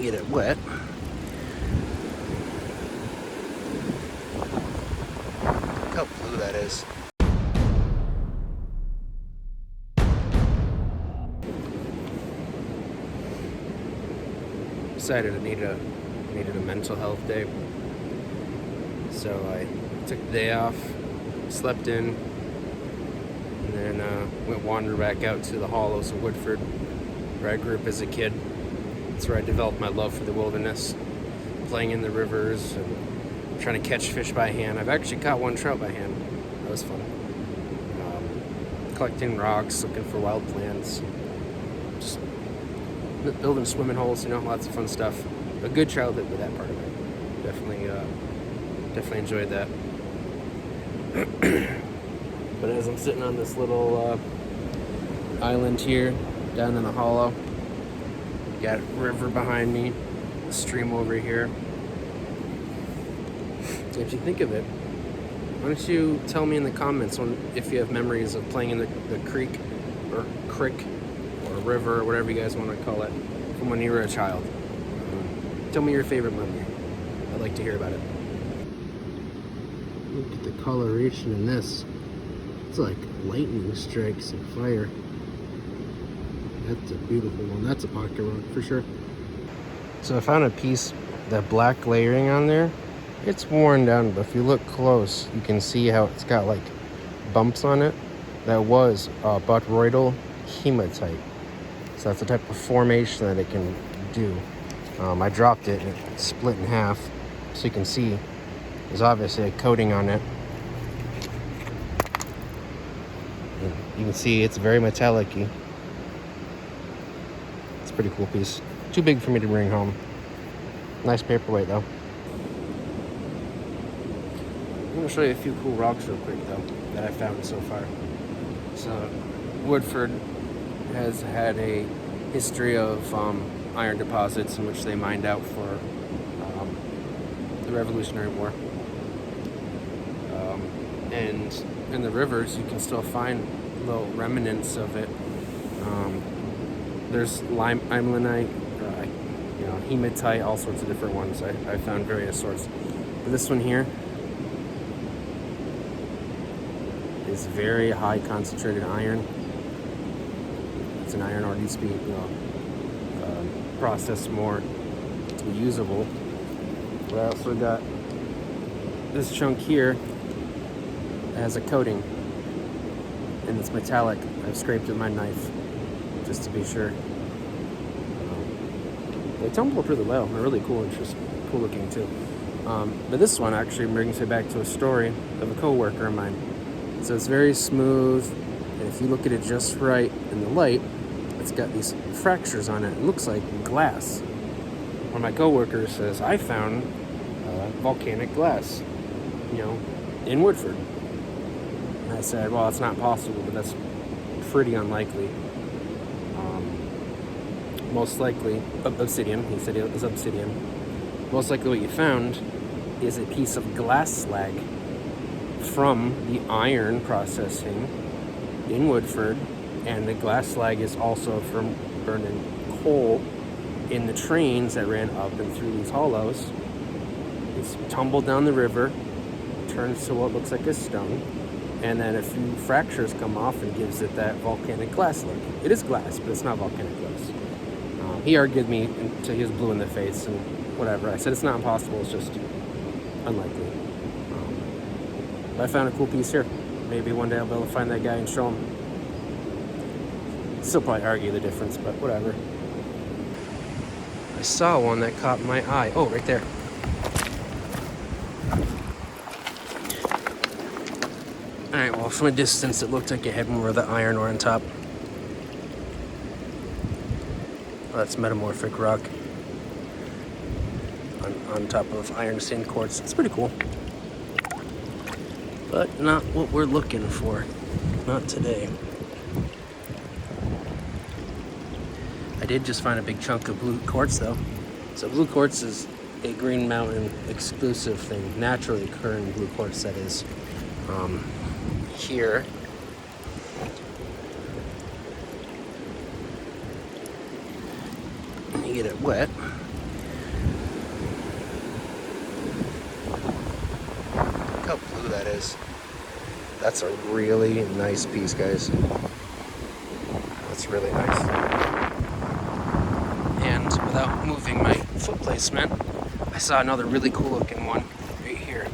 get it wet. Look how blue that is. Decided I needed a mental health day, so I took the day off, slept in, and then went wandering back out to the hollows of Woodford, where I grew up as a kid. That's where I developed my love for the wilderness, playing in the rivers and trying to catch fish by hand. I've actually caught one trout by hand. That was fun. Collecting rocks, looking for wild plants, just building swimming holes, lots of fun stuff. A good childhood with that part of it. Definitely enjoyed that. But as I'm sitting on this little island here, down in the hollow, got a river behind me, a stream over here. If you think of it, why don't you tell me in the comments if you have memories of playing in the creek or river or whatever you guys want to call it from when you were a child. Tell me your favorite memory. I'd like to hear about it. Look at the coloration in this. It's like lightning strikes and fire. That's a beautiful one. That's a pocket rock for sure. So I found a piece, that black layering on there, it's worn down, but if you look close, you can see how it's got like bumps on it. That was botryoidal hematite. So that's the type of formation that it can do. I dropped it and it split in half. So you can see there's obviously a coating on it. And you can see it's very metallic-y. It's a pretty cool piece. Too big for me to bring home. Nice paperweight though. I'm going to show you a few cool rocks real quick though that I found so far. So Woodford has had a history of iron deposits in which they mined out for the Revolutionary War. And in the rivers, you can still find little remnants of it. There's limonite, hematite, all sorts of different ones. I found various sorts. But this one here is very high concentrated iron. It's an iron ore, needs to be processed more to be usable. But I also got this chunk here that has a coating and it's metallic. I've scraped it with my knife just to be sure. They tumble really well. They're really cool and just cool looking too. But this one actually brings me back to a story of a coworker of mine. So it's very smooth, and if you look at it just right in the light, it's got these fractures on it. It looks like glass. One of my coworkers says, I found volcanic glass, in Woodford. And I said, well, it's not possible, but that's pretty unlikely. Most likely, obsidian. He said it was obsidian. Most likely what you found is a piece of glass slag from the iron processing in Woodford, and the glass slag is also from burning coal in the trains that ran up and through these hollows. It's tumbled down the river, turns to what looks like a stone, and then a few fractures come off and gives it that volcanic glass look. It is glass, but it's not volcanic glass. He argued me until he was blue in the face and whatever. I said it's not impossible, it's just unlikely. But I found a cool piece here. Maybe one day I'll be able to find that guy and show him. Still probably argue the difference, but whatever. I saw one that caught my eye. Oh, right there. Alright, well, from a distance it looked like it had more of the iron ore on top. Well, that's metamorphic rock on top of iron sand quartz. It's pretty cool. But not what we're looking for. Not today. I did just find a big chunk of blue quartz though. So blue quartz is a Green Mountain exclusive thing. Naturally occurring blue quartz, that is. Here. You get it wet. that is. That's a really nice piece, guys. That's really nice. And without moving my foot placement, I saw another really cool looking one right here.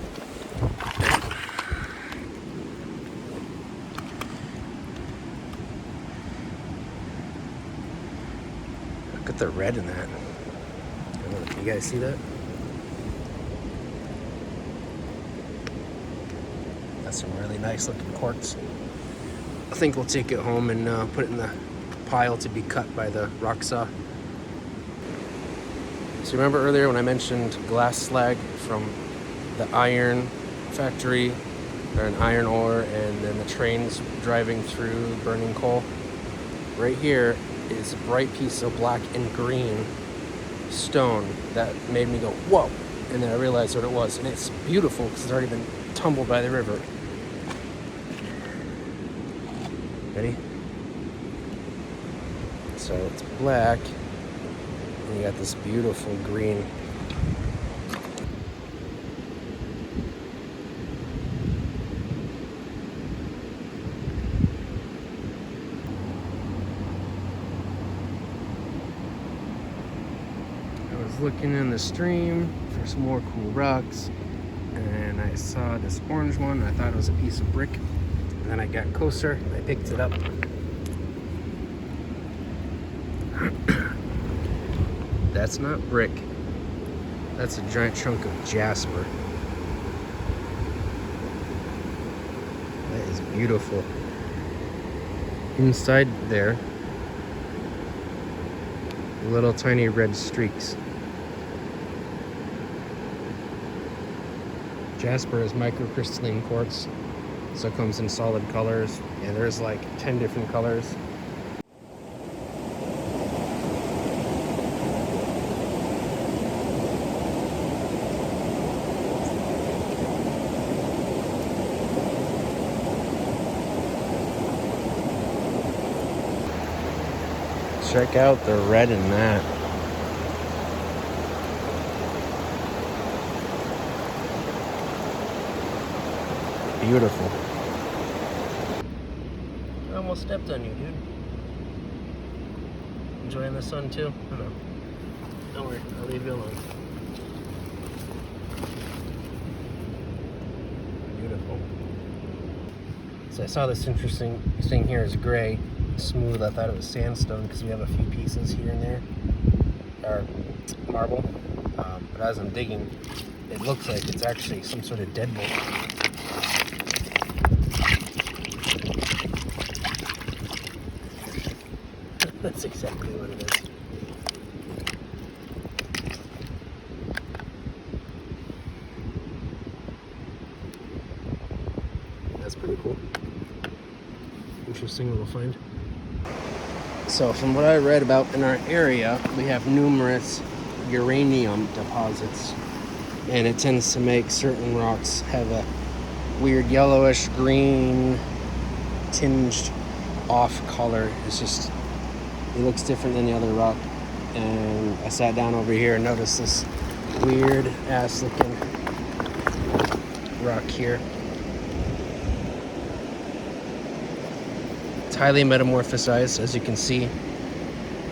Look at the red in that. You guys see that? That's some really nice looking quartz. I think we'll take it home and put it in the pile to be cut by the rock saw. So remember earlier when I mentioned glass slag from the iron factory, or an iron ore, and then the trains driving through burning coal? Right here is a bright piece of black and green stone that made me go, whoa! And then I realized what it was, and it's beautiful because it's already been tumbled by the river. Ready? So it's black, and you got this beautiful green. I was looking in the stream for some more cool rocks, and I saw this orange one. I thought it was a piece of brick. And then I got closer, I picked it up. That's not brick. That's a giant chunk of jasper. That is beautiful. Inside there, little tiny red streaks. Jasper is microcrystalline quartz. So it comes in solid colors, and there's like 10 different colors. Check out the red in that. Beautiful. I almost stepped on you, dude. Enjoying the sun too? I don't know. Don't worry, I'll leave you alone. Beautiful. So I saw this interesting thing here is gray, smooth. I thought it was sandstone because we have a few pieces here and there, or marble. But as I'm digging, it looks like it's actually some sort of deadbolt. That's exactly what it is. That's pretty cool. Interesting little find. So from what I read about in our area, we have numerous uranium deposits, and it tends to make certain rocks have a weird yellowish green tinged off color. It's just, it looks different than the other rock. And I sat down over here and noticed this weird ass looking rock here. It's highly metamorphosized, as you can see,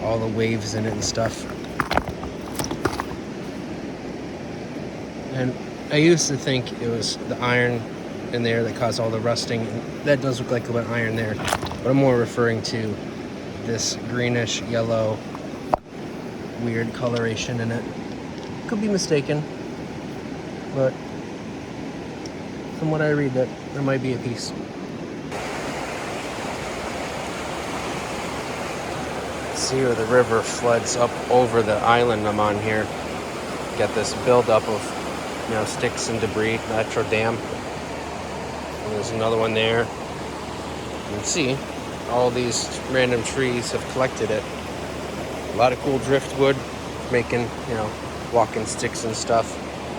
all the waves in it and stuff. And I used to think it was the iron in there that caused all the rusting. And that does look like a little iron there, but I'm more referring to this greenish yellow weird coloration in it. Could be mistaken, but from what I read, that there might be a piece. See where the river floods up over the island I'm on here. Got this buildup of, you know, sticks and debris, natural dam. And there's another one there. You can see all these random trees have collected it. A lot of cool driftwood, making, you know, walking sticks and stuff.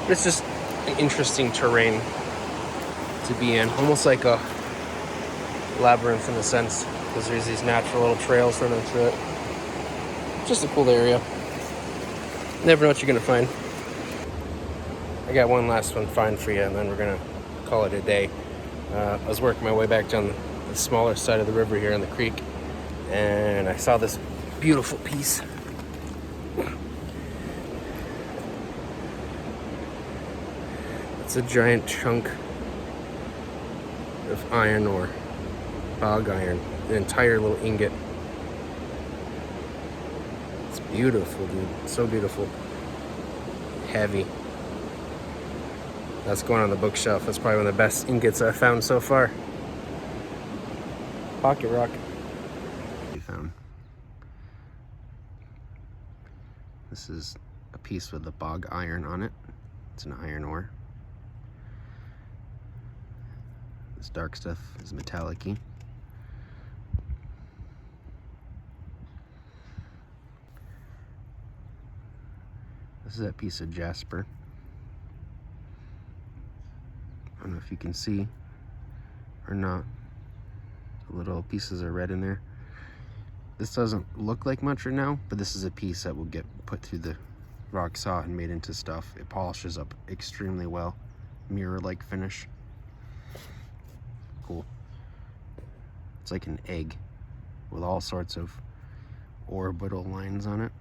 But it's just an interesting terrain to be in, almost like a labyrinth in a sense, because there's these natural little trails running through it. Just a cool area. Never know what you're gonna find. I got one last one find for you, and then we're gonna call it a day. I was working my way back down the smaller side of the river here on the creek, and I saw this beautiful piece. It's a giant chunk of iron ore, bog iron, an entire little ingot. It's beautiful, dude. So beautiful. Heavy. That's going on the bookshelf. That's probably one of the best ingots I've found so far. Pocket rock. We found. This is a piece with the bog iron on it. It's an iron ore. This dark stuff is metallic-y. This is that piece of jasper. I don't know if you can see or not. The little pieces are red in there. This doesn't look like much right now, but this is a piece that will get put through the rock saw and made into stuff. It polishes up extremely well. Mirror-like finish. Cool. It's like an egg with all sorts of orbital lines on it.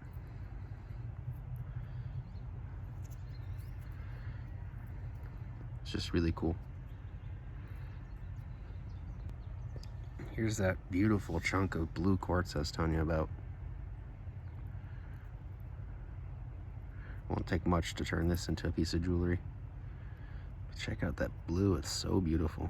It's just really cool. Here's that beautiful chunk of blue quartz I was telling you about. Won't take much to turn this into a piece of jewelry. But check out that blue, it's so beautiful.